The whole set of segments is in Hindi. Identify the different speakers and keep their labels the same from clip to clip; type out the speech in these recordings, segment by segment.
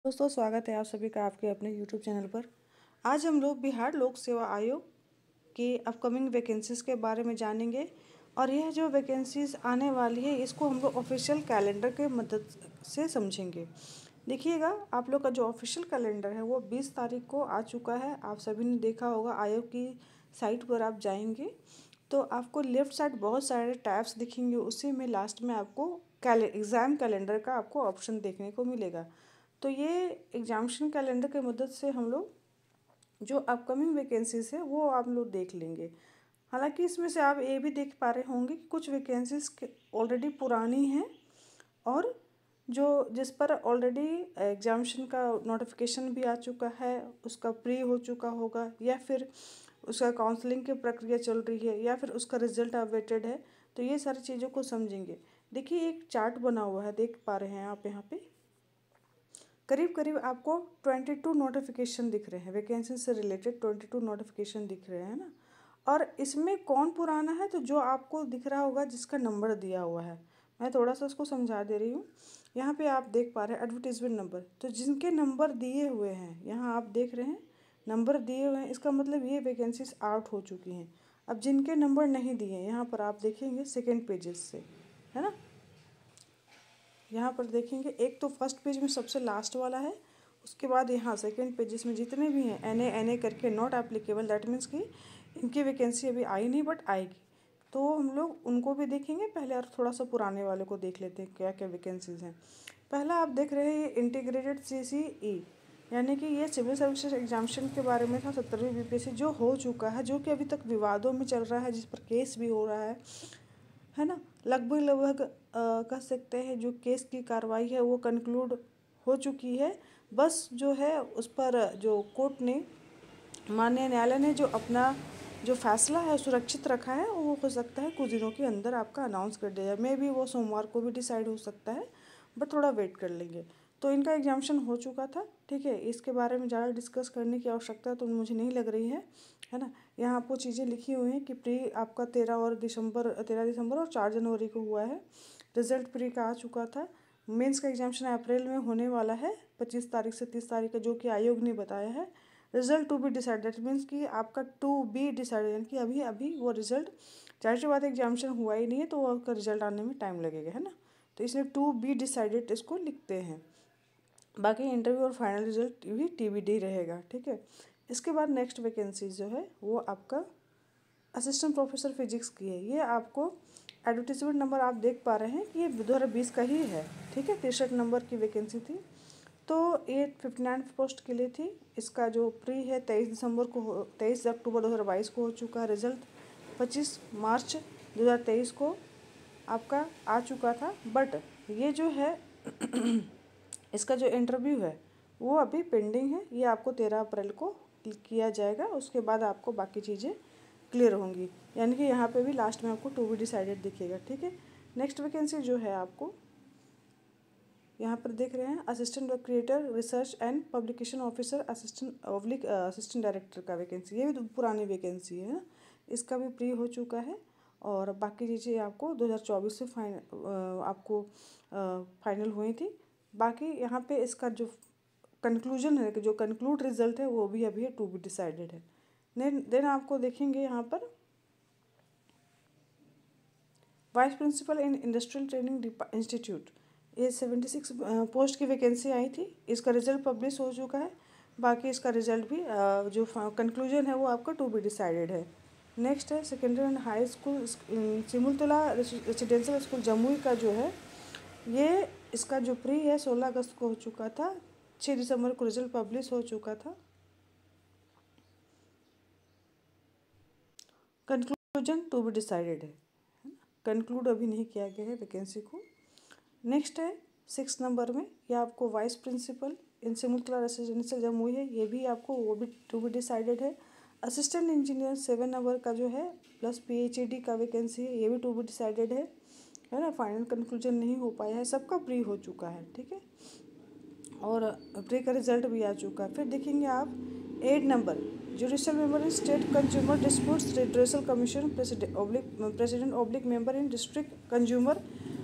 Speaker 1: दोस्तों, स्वागत है आप सभी का आपके अपने YouTube चैनल पर। आज हम लोग बिहार लोक सेवा आयोग की अपकमिंग वैकेंसीज़ के बारे में जानेंगे और यह जो वैकेंसीज़ आने वाली है इसको हम लोग ऑफिशियल कैलेंडर के मदद से समझेंगे। देखिएगा, आप लोग का जो ऑफिशियल कैलेंडर है वो 20 तारीख को आ चुका है। आप सभी ने देखा होगा, आयोग की साइट पर आप जाएंगे तो आपको लेफ़्ट साइड बहुत सारे टैब्स दिखेंगे। उसी में लास्ट में आपको एग्ज़ाम कैलेंडर का आपको ऑप्शन देखने को मिलेगा। तो ये एग्जामिनेशन कैलेंडर की मदद से हम लोग जो अपकमिंग वैकेंसीज है वो आप लोग देख लेंगे। हालांकि इसमें से आप ये भी देख पा रहे होंगे कि कुछ वैकेंसीज ऑलरेडी पुरानी हैं और जो जिस पर ऑलरेडी एग्जामिनेशन का नोटिफिकेशन भी आ चुका है, उसका प्री हो चुका होगा या फिर उसका काउंसलिंग की प्रक्रिया चल रही है या फिर उसका रिजल्ट अवेटेड है। तो ये सारी चीज़ों को समझेंगे। देखिए, एक चार्ट बना हुआ है, देख पा रहे हैं आप यहाँ पे। करीब करीब आपको 22 नोटिफिकेशन दिख रहे हैं, वैकेंसी से रिलेटेड 22 नोटिफिकेशन दिख रहे हैं ना। और इसमें कौन पुराना है, तो जो आपको दिख रहा होगा जिसका नंबर दिया हुआ है, मैं थोड़ा सा उसको समझा दे रही हूँ। यहाँ पे आप देख पा रहे हैं एडवर्टीजमेंट नंबर, तो जिनके नंबर दिए हुए हैं यहाँ आप देख रहे हैं नंबर दिए हुए हैं, इसका मतलब ये वैकेंसीज आउट हो चुकी हैं। अब जिनके नंबर नहीं दिए हैं यहाँ पर आप देखेंगे सेकेंड पेजेस से, है ना। यहाँ पर देखेंगे, एक तो फर्स्ट पेज में सबसे लास्ट वाला है, उसके बाद यहाँ सेकंड पेजेस में जितने भी हैं एन ए करके नॉट एप्लीकेबल, दैट मीन्स कि इनकी वैकेंसी अभी आई नहीं बट आएगी। तो हम लोग उनको भी देखेंगे पहले और थोड़ा सा पुराने वाले को देख लेते हैं क्या क्या वैकेंसीज हैं। पहला आप देख रहे हैं ये इंटीग्रेटेड CCE, यानी कि ये सिविल सर्विसेज एग्जामिनेशन के बारे में था, 17वीं BPSC जो हो चुका है, जो कि अभी तक विवादों में चल रहा है, जिस पर केस भी हो रहा है ना। लगभग लगभग कह सकते हैं जो केस की कार्रवाई है वो कंक्लूड हो चुकी है। बस जो है उस पर जो कोर्ट ने, माननीय न्यायालय ने जो अपना जो फैसला है सुरक्षित रखा है, वो हो सकता है कुछ दिनों के अंदर आपका अनाउंस कर दिया जाए। मे भी वो सोमवार को भी डिसाइड हो सकता है, बट थोड़ा वेट कर लेंगे। तो इनका एग्जामिनेशन हो चुका था, ठीक है। इसके बारे में ज़्यादा डिस्कस करने की आवश्यकता तो मुझे नहीं लग रही है ना। यहाँ आपको चीज़ें लिखी हुई हैं कि प्री आपका 13 दिसंबर और 4 जनवरी को हुआ है। रिजल्ट प्री का आ चुका था। मेंस का एग्जामिनेशन अप्रैल में होने वाला है, 25 तारीख से 30 तारीख का, जो कि आयोग ने बताया है। Result to be decide, that means कि आपका टू बी डिसाइड, यानी कि अभी अभी वो रिजल्ट, जाहिर सी बात है एग्जामिनेशन हुआ ही नहीं है तो वो उसका रिजल्ट आने में टाइम लगेगा, है ना। तो इसलिए टू बी डिसाइडेड इसको लिखते हैं। बाकी इंटरव्यू और फाइनल रिजल्ट भी TBD रहेगा, ठीक है। इसके बाद नेक्स्ट वैकेंसी जो है वो आपका असिस्टेंट प्रोफेसर फिजिक्स की है। ये आपको एडवर्टीजमेंट नंबर आप देख पा रहे हैं कि ये 2020 का ही है, ठीक है। 63 नंबर की वैकेंसी थी। तो ये 59 पोस्ट के लिए थी। इसका जो प्री है 23 अक्टूबर 2022 को हो चुका है। रिजल्ट 25 मार्च 2023 को आपका आ चुका था। बट ये जो है इसका जो इंटरव्यू है वो अभी पेंडिंग है। ये आपको 13 अप्रैल को किया जाएगा, उसके बाद आपको बाकी चीज़ें क्लियर होंगी। यानी कि यहाँ पे भी लास्ट में आपको टू बी डिसाइडेड दिखेगा, ठीक है। नेक्स्ट वैकेंसी जो है आपको यहाँ पर देख रहे हैं, assistant creator research and publication officer, assistant director का वैकेंसी। ये भी पुरानी वैकेंसी है ना, इसका भी प्री हो चुका है। और बाकी चीज़ें आपको 2024 से आपको फाइनल हुई थी। बाकी यहाँ पे इसका जो कंक्लूजन है, जो कंक्लूड रिजल्ट है वो भी अभी टू बी डिसाइडेड है। देन आपको देखेंगे यहाँ पर vice principal in industrial training institute, ये 76 पोस्ट की वैकेंसी आई थी। इसका रिजल्ट पब्लिश हो चुका है। बाकी इसका रिजल्ट भी जो कंक्लूजन है वो आपका टू बी डिसाइडेड है। नेक्स्ट है secondary and high school Simultala residential school Jamui का जो है, ये इसका जो प्री है 16 अगस्त को हो चुका था। 6 दिसंबर को रिजल्ट पब्लिश हो चुका था। कंक्लूजन टू बी डिसाइडेड है, कंक्लूड अभी नहीं किया गया है वैकेंसी को। नेक्स्ट है 6 नंबर में, ये आपको वाइस प्रिंसिपल इन सिमुलतला रेसिडेंशियल जमुई है। ये भी आपको वो भी टू बी डिसाइडेड है। असिस्टेंट इंजीनियर 7 नंबर का जो है प्लस PhD का वैकेंसी है, ये भी टू बी डिसाइडेड है ना। फाइनल कंक्लूजन नहीं हो पाया है, सबका प्री हो चुका है, ठीक है। और प्री का रिजल्ट भी आ चुका है। फिर देखेंगे आप 8 number, judicial member in state consumer disputes redressal commission, president oblique member in district consumer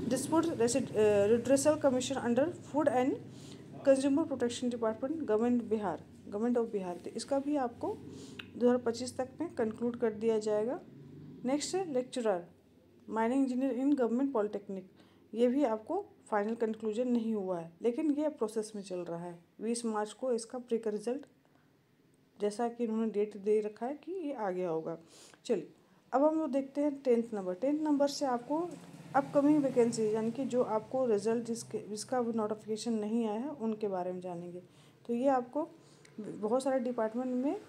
Speaker 1: dispute redressal commission under food and consumer protection department, government Bihar, government of Bihar, तो इसका भी आपको 2025 तक में कंक्लूड कर दिया जाएगा। नेक्स्ट है lecturer mining engineer in government polytechnic, ये भी आपको फाइनल कंक्लूजन नहीं हुआ है, लेकिन ये प्रोसेस में चल रहा है। 20 मार्च को इसका प्री का रिजल्ट, जैसा कि इन्होंने डेट दे रखा है कि ये आ गया होगा। चलिए अब हम लोग देखते हैं 10th नंबर। 10th नंबर से आपको अपकमिंग वैकेंसी, यानी कि जो आपको रिजल्ट जिसका नोटिफिकेशन नहीं आया है उनके बारे में जानेंगे। तो ये आपको बहुत सारे डिपार्टमेंट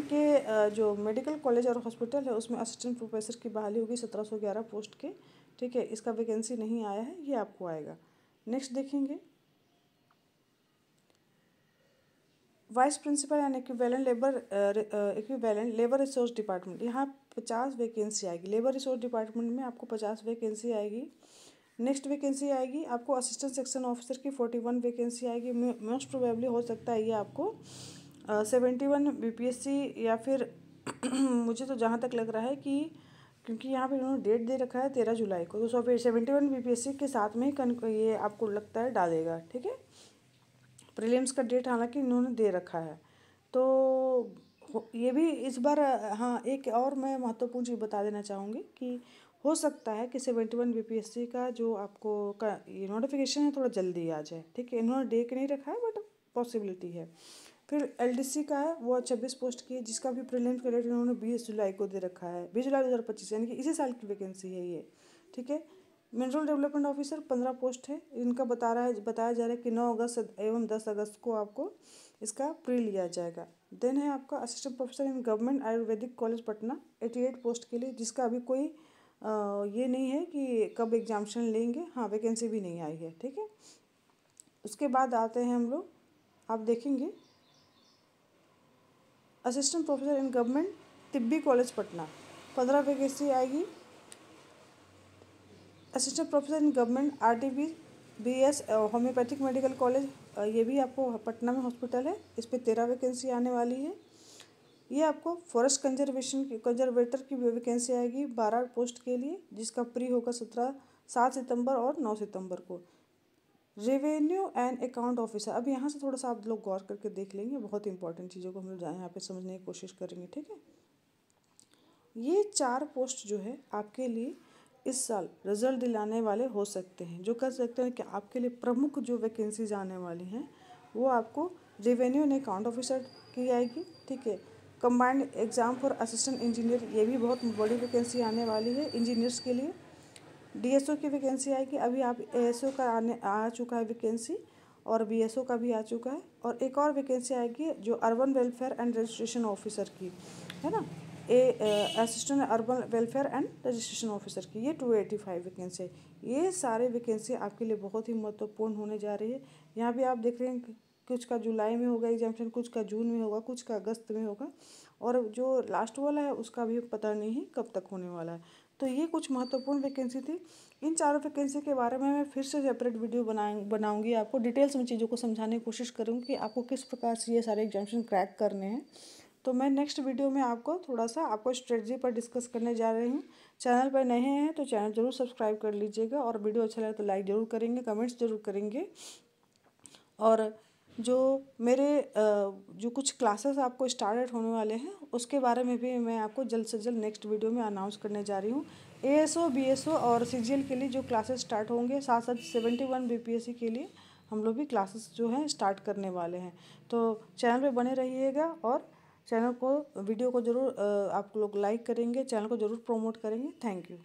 Speaker 1: के जो मेडिकल कॉलेज और हॉस्पिटल है उसमें असिस्टेंट प्रोफेसर की बहाली होगी 1711 पोस्ट के, ठीक है। इसका वैकेंसी नहीं आया है, ये आपको आएगा। नेक्स्ट देखेंगे vice principal and equivalent labour resource department, यहाँ 50 वैकेंसी आएगी। लेबर रिसोर्स डिपार्टमेंट में आपको 50 वैकेंसी आएगी। नेक्स्ट वैकेंसी आएगी आपको असिस्टेंट सेक्शन ऑफिसर की 41 वैकेंसी आएगी। मोस्ट प्रोबेबली हो सकता है ये आपको 71 बीपीएससी या फिर मुझे तो जहाँ तक लग रहा है कि क्योंकि यहाँ पे इन्होंने डेट दे रखा है 13 जुलाई को, तो 71 बीपीएससी के साथ में ही ये आपको लगता है डालेगा, ठीक है। प्रीलिम्स का डेट हालांकि इन्होंने दे रखा है, तो ये भी इस बार, हाँ एक और मैं महत्वपूर्ण चीज़ बता देना चाहूँगी कि हो सकता है कि 71 बीपीएससी का जो आपको ये नोटिफिकेशन है थोड़ा जल्दी आ जाए, ठीक है। इन्होंने डेट नहीं रखा है बट पॉसिबिलिटी है। फिर एलडीसी का है वो 26 पोस्ट की है, जिसका भी प्रीलिम्स का डेट इन्होंने 20 जुलाई को दे रखा है, 20 जुलाई 2025, यानी कि इसी साल की वैकेंसी है ये, ठीक है। मिनरल डेवलपमेंट ऑफिसर 15 पोस्ट है, इनका बताया जा रहा है कि 9 अगस्त एवं 10 अगस्त को आपको इसका प्री लिया जाएगा। देन है आपका assistant professor in government Ayurvedic college Patna 88 post के लिए, जिसका अभी कोई ये नहीं है कि कब एग्जामिनेशन लेंगे, हाँ वैकेंसी भी नहीं आई है, ठीक है। उसके बाद आते हैं हम लोग, आप देखेंगे assistant professor in government Tibbi college Patna 15 vacancy आएगी। Assistant professor in government RTBS homeopathic medical college, ये भी आपको पटना में हॉस्पिटल है, इस पर 13 वैकेंसी आने वाली है। ये आपको फॉरेस्ट कंजर्वेटर की वैकेंसी आएगी 12 पोस्ट के लिए, जिसका प्री होगा 7 सितंबर और 9 सितंबर को। रेवेन्यू एंड अकाउंट ऑफिसर, अब यहाँ से थोड़ा सा आप लोग गौर करके देख लेंगे, बहुत इंपॉर्टेंट चीज़ों को हम लोग यहाँ पे समझने की कोशिश करेंगे, ठीक है। ये 4 पोस्ट जो है आपके लिए इस साल रिजल्ट दिलाने वाले हो सकते हैं, जो कर सकते हैं कि आपके लिए प्रमुख जो वैकेंसीज आने वाली हैं वो आपको रेवेन्यू एंड अकाउंट ऑफिसर की आएगी, ठीक है। Combined exam for assistant engineer, ये भी बहुत बड़ी वैकेंसी आने वाली है इंजीनियर्स के लिए। डीएसओ की वैकेंसी आएगी, अभी आप एएसओ का आ चुका है वैकेंसी, और बीएसओ का भी आ चुका है, और एक और वैकेंसी आएगी जो urban welfare and registration officer की है ना, assistant urban welfare and registration officer की, ये 285 वैकेंसी है। ये सारे वैकेंसी आपके लिए बहुत ही महत्वपूर्ण होने जा रही है। यहाँ भी आप देख रहे हैं कि कुछ का जुलाई में होगा एग्जामिनेशन, कुछ का जून में होगा, कुछ का अगस्त में होगा, और जो लास्ट वाला है उसका भी पता नहीं है कब तक होने वाला है। तो ये कुछ महत्वपूर्ण वैकेंसी थी। इन चारों वैकेंसी के बारे में मैं फिर से सेपरेट वीडियो बनाऊंगी, आपको डिटेल्स में चीज़ों को समझाने की कोशिश करूँगी कि आपको किस प्रकार से ये सारे एग्जामिनेशन क्रैक करने हैं। तो मैं नेक्स्ट वीडियो में आपको थोड़ा सा आपको स्ट्रेटजी पर डिस्कस करने जा रही हूँ। चैनल पर नए हैं तो चैनल जरूर सब्सक्राइब कर लीजिएगा, और वीडियो अच्छा लगे तो लाइक ज़रूर करेंगे, कमेंट्स जरूर करेंगे। और जो मेरे जो कुछ क्लासेस आपको स्टार्ट होने वाले हैं उसके बारे में भी मैं आपको जल्द से जल्द नेक्स्ट वीडियो में अनाउंस करने जा रही हूँ। एएसओ बीएसओ और सीजीएल के लिए जो क्लासेस स्टार्ट होंगे, साथ साथ 71 बीपीएससी के लिए हम लोग भी क्लासेस जो हैं स्टार्ट करने वाले हैं। तो चैनल पे बने रहिएगा, और चैनल को वीडियो को ज़रूर आप लोग लाइक करेंगे, चैनल को ज़रूर प्रमोट करेंगे। Thank you.